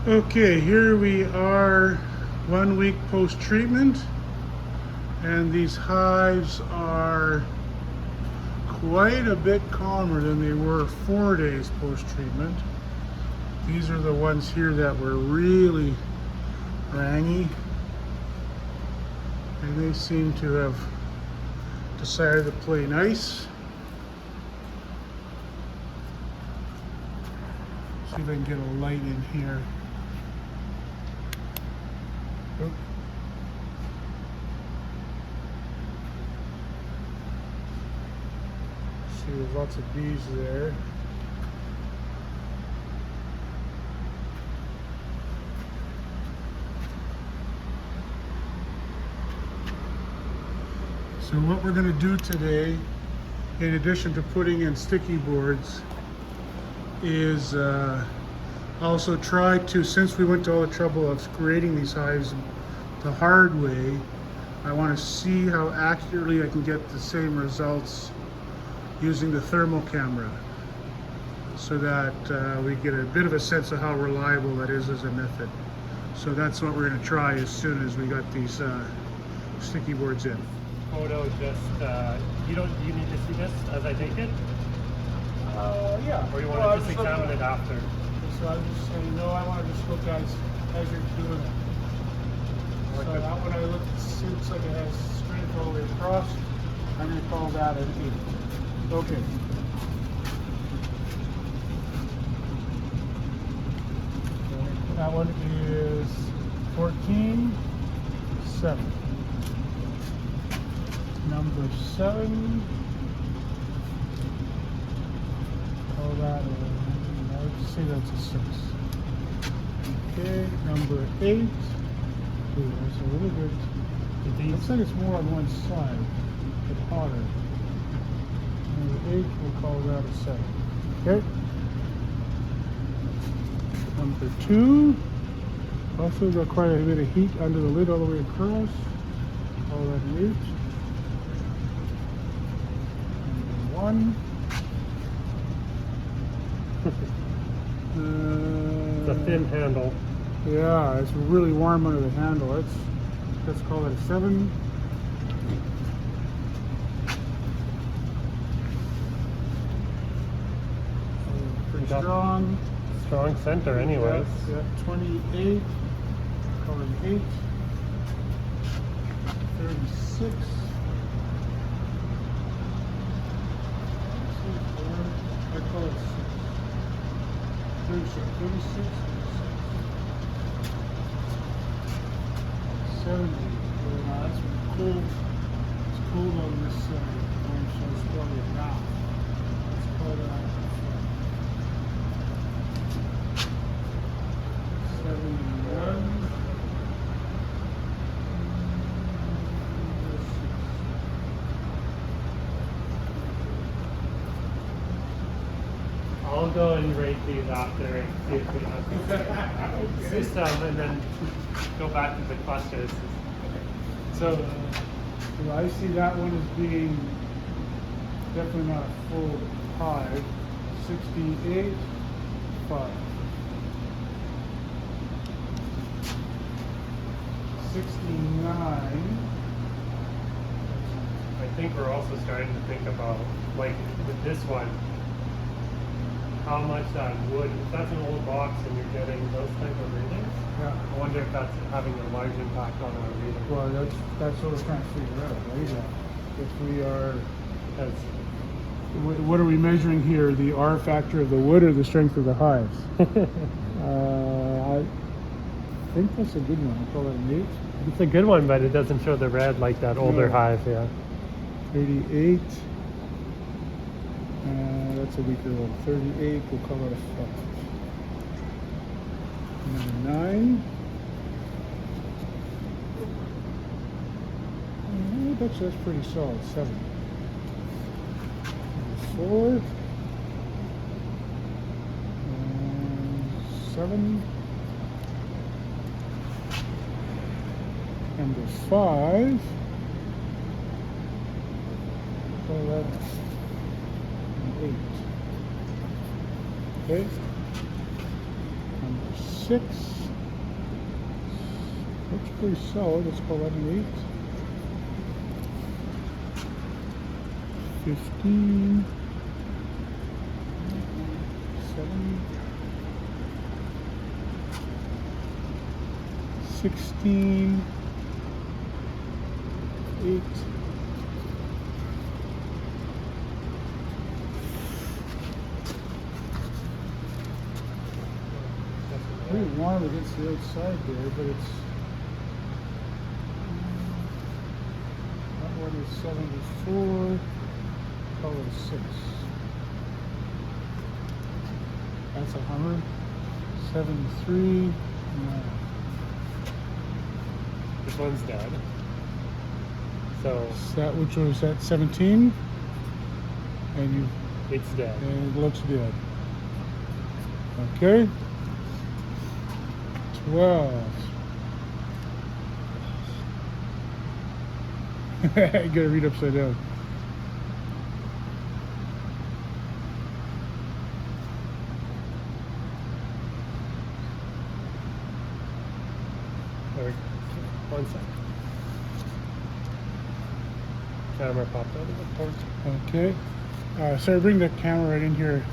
Okay, here we are 1 week post-treatment, and these hives are quite a bit calmer than they were 4 days post-treatment. These are the ones here that were really rangy, and they seem to have decided to play nice. See if I can get a light in here. Oh. See, there's lots of bees there. So what we're going to do today, in addition to putting in sticky boards, is also try to, since we went to all the trouble of creating these hives the hard way, I want to see how accurately I can get the same results using the thermal camera, so that we get a bit of a sense of how reliable that is as a method. So that's what we're going to try as soon as we got these sticky boards in. Photo just, you need to see this as I take it? Yeah. Or you want to just examine it after? So I was just saying, no, I want to just look as you're doing it. So that one I look, it seems like it has strength all the way across. I'm going to call that an 8. Okay. That one is 14, 7. Number 7. Call that I would say that's a 6. Okay, number 8. Ooh, that's a really good. Looks like it's more on one side, but hotter. Number 8, we'll call that a 7. Okay. Number 2. Also got quite a bit of heat under the lid all the way across. Call that an 8. Number 1. The thin handle. Yeah, it's really warm under the handle. Let's call it a 7. Pretty strong. Strong center anyways. Yeah, 28. Call it an 8. 36. I call it 6. 36. 70. That's cold. It's cold on this side, so it's probably a half. Let's call that 71. I'll go and rate these after and see if we have the system, and then go back to the clusters. So I see that one as being definitely not a full hive. 68, 5. 69. I think we're also starting to think about, like with this one, how much that would, if that's an old box and you're getting those type of readings, Yeah. I wonder if that's having a large impact on our reading. Well, that's what we're trying to figure out, right? If we are, what are we measuring here? The R factor of the wood or the strength of the hives? I think that's a good one. I'll call it an 8. It's a good one, but it doesn't show the red like that older hive, yeah. 38. That's a weaker one. 38, we'll call it a 5. Number 9. I bet you that's pretty solid. 7. Number 4. 7. Number 5. Call that an 8. Okay. Number 6. Looks pretty solid. Let's call that an 8. 15. 7. 16. 8. Pretty warm against the outside there, but it's that one is 74. Call it a 6. That's a Hummer. 73. No. This one's dead. So That which was at 17, and it's dead. it looks dead. Okay. 12. You gotta read upside down. There we go. 1 sec. Camera popped out of the port. Okay. So I bring the camera right in here.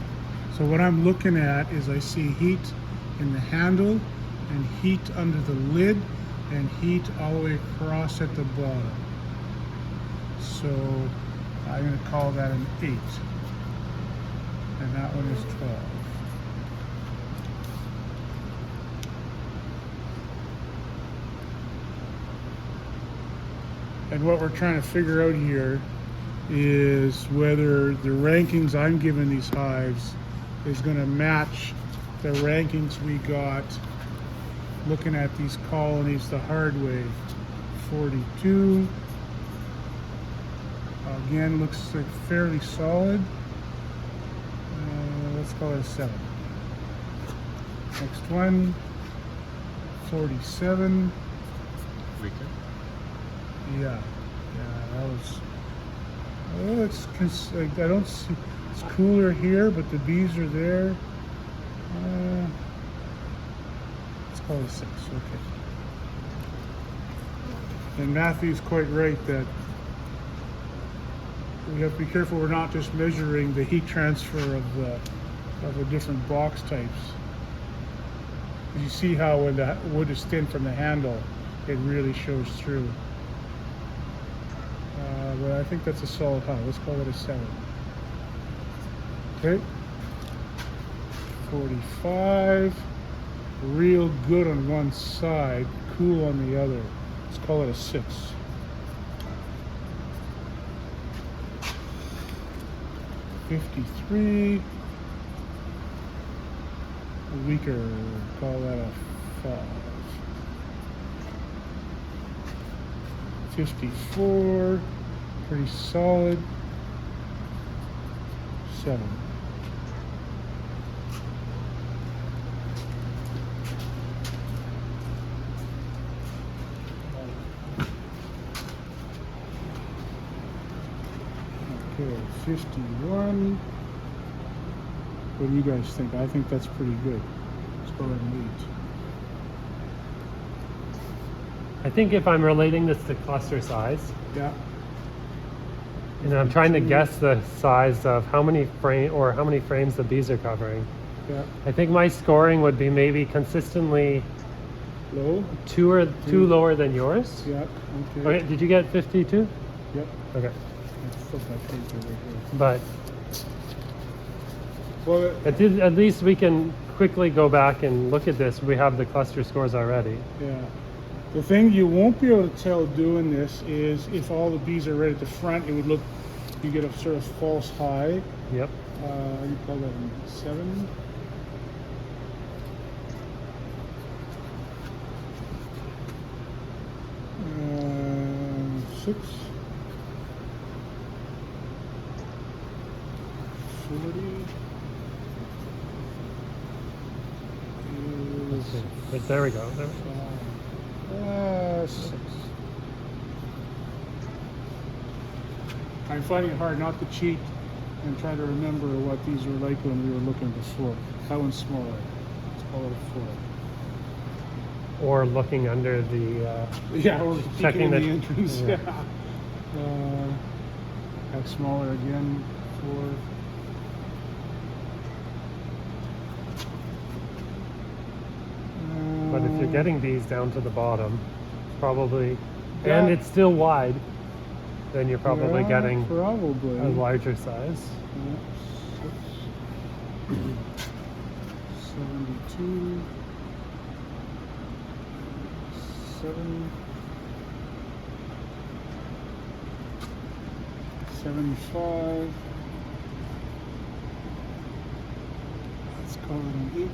So what I'm looking at is I see heat in the handle and heat under the lid and heat all the way across at the bottom. So I'm going to call that an 8. And that one is 12. And what we're trying to figure out here is whether the rankings I'm giving these hives is going to match the rankings we got looking at these colonies the hard way. 42. Again, looks like fairly solid. Let's call it a 7. Next one. 47. Weaker. Yeah, that was. Oh, like, I don't see. It's cooler here, but the bees are there. Let's call it a 6. Okay. And Matthew's quite right that we have to be careful. We're not just measuring the heat transfer of the different box types. You see how when the wood is thin from the handle, it really shows through. But I think that's a solid high. Let's call it a 7. Okay. 45. Real good on one side, cool on the other. Let's call it a 6. 53. Weaker. Call that a 5. 54. Pretty solid. 7. Okay, 51. What do you guys think? I think that's pretty good. Let's go ahead and eat. I think if I'm relating this to cluster size, Yeah. and I'm trying to guess the size of how many frames the bees are covering, Yeah. I think my scoring would be maybe consistently Low. two lower than yours. Yeah. Okay. Okay, did you get 52? Yep. Okay, Let's flip my paper right here. but Well, at least we can quickly go back and look at this. We have the cluster scores already. yeah. The thing you won't be able to tell doing this is if all the bees are right at the front, it would look, you get a sort of false high. Yep. You call that a 7. Uh, 6. 40. Okay. But there we go. There we go. 6. I'm finding it hard not to cheat and try to remember what these were like when we were looking before. That one's smaller. Let's call it a 4. or looking under the. Yeah, or Checking checking the the- entrance. yeah. Yeah. That's smaller again. 4. But if you're getting these down to the bottom, probably, Yeah. and it's still wide, then you're probably Yeah, getting probably a larger size. Yeah, 72, 7, 75. Let's call it an 8.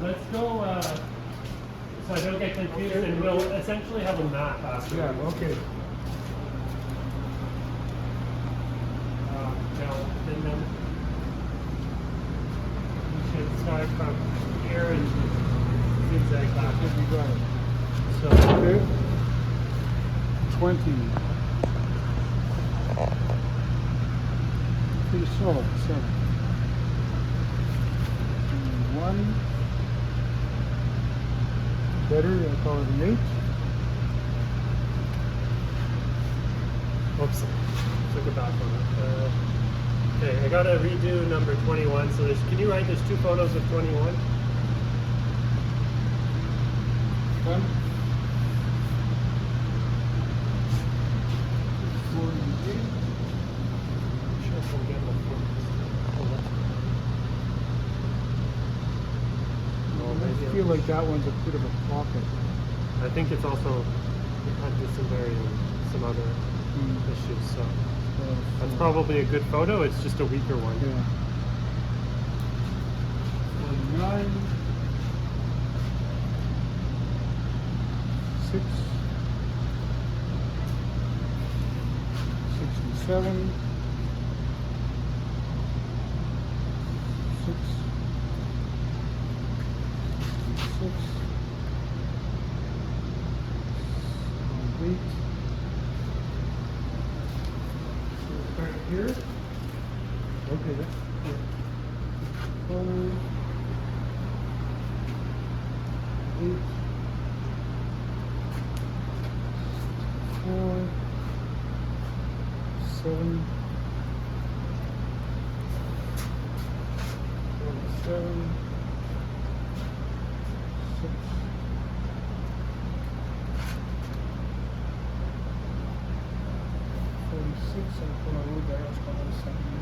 Let's go, so I don't get confused, Okay. and we'll essentially have a map after. Yeah, okay. No, and then we should start from here and zigzag back. You got it. So, Okay. 20. Pretty solid. 7. 1. Better, I'll call it an 8. oops, took it back on it. Okay, I gotta redo number 21. So can you write there's 2 photos of 21? 1. 48. Sure, if I'm getting the photos. I feel like that one's a bit of a pocket. I think it's also it had some other issues. So that's probably a good photo. It's just a weaker one. Yeah. 49. 6. 67. 6. 6. 8. So start here. Okay. 5. 8. 4. 7. 47. 6. 46. I'll put a little bit else on the second.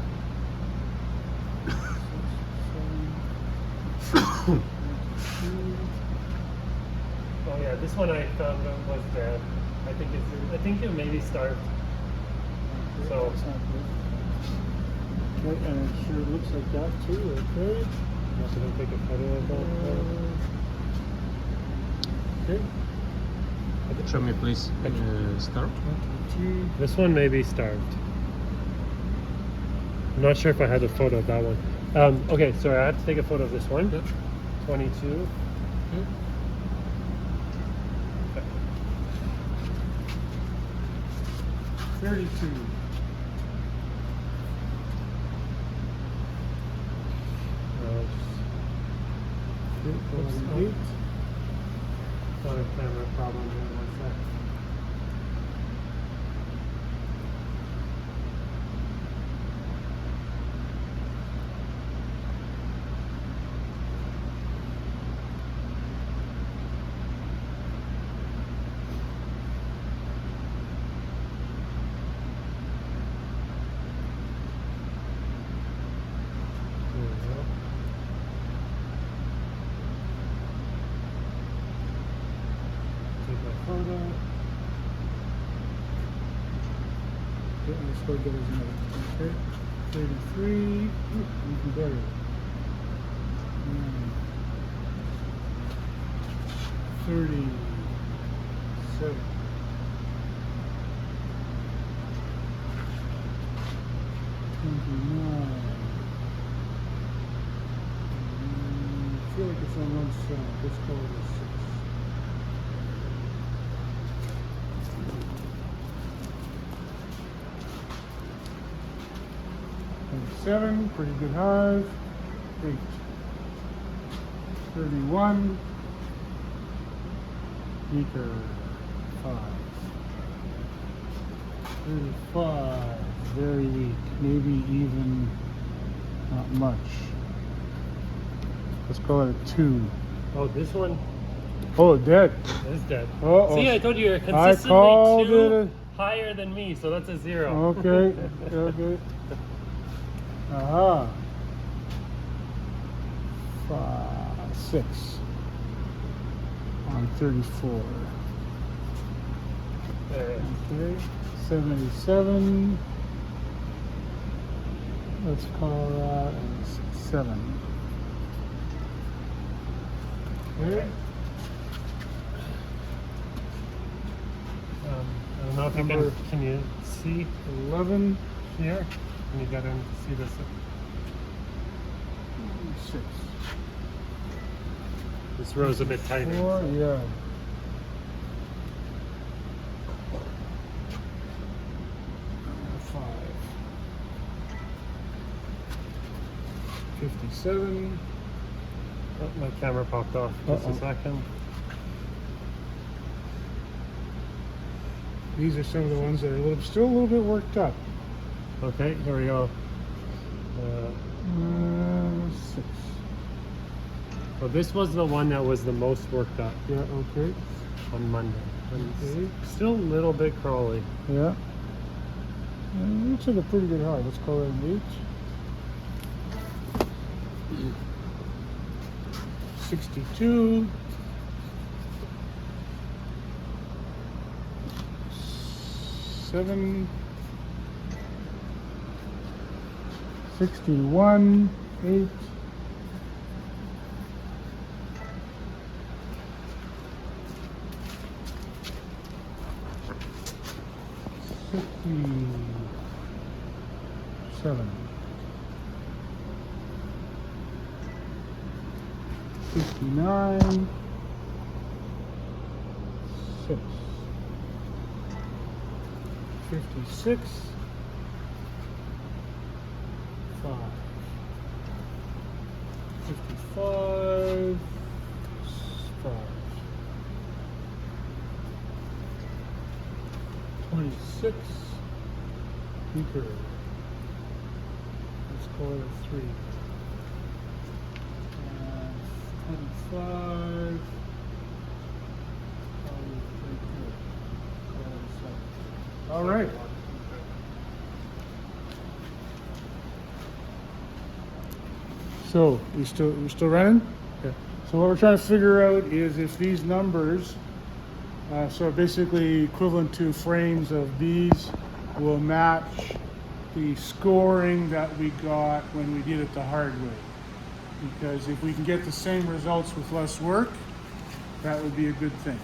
6, 7. Oh yeah, this one I found was dead. I think it maybe starved. So- That's not good. Okay, and it sure looks like that too, okay? I'm also gonna take a photo of that. Okay, Show me please. Start. 22. This one may be starved. I'm not sure if I had a photo of that one. Okay, sorry, I have to take a photo of this one. Yep. 22. Okay. 32. Oops, 8. Got a camera problem here. 1 sec. There we go. Take my photo. Okay, and let's go get his note. Okay, 33. Ooh, even better. 37. 29. I feel like it's on one side. Let's call it a 6. 7, pretty good hive. 8, 31, meter, 5, 35, very weak, maybe even not much. Let's call it a 2. Oh, this one Oh, dead. is dead. Uh-oh. See, I told you you're I consistently called two higher than me, so that's a 0. Okay, okay. Aha. 5, 6 on 34. There. Okay, 77. Let's call that a 7. Okay. I don't know if Number- can you see 11, here? Can you get in to see this? 6. This row's a bit tighter. 4, yeah. Five. 57. Oh, my camera popped off. Just Uh-oh. a second. These are some of the ones that are still a little bit worked up. Okay, here we go. 6. Well, this was the one that was the most worked up Yeah, okay. on Monday. And Okay. still a little bit crawly. Yeah. Looks like a pretty good high. Let's call it an 8. 62. 7. 61. 8. 57. 59. 6. 56. 5. 55. 5. 26. Beaker. Let's call it a 3. 25. All right. So we're still running? Yeah. So what we're trying to figure out is if these numbers, so basically equivalent to frames of these, will match the scoring that we got when we did it the hard way. Because if we can get the same results with less work, that would be a good thing.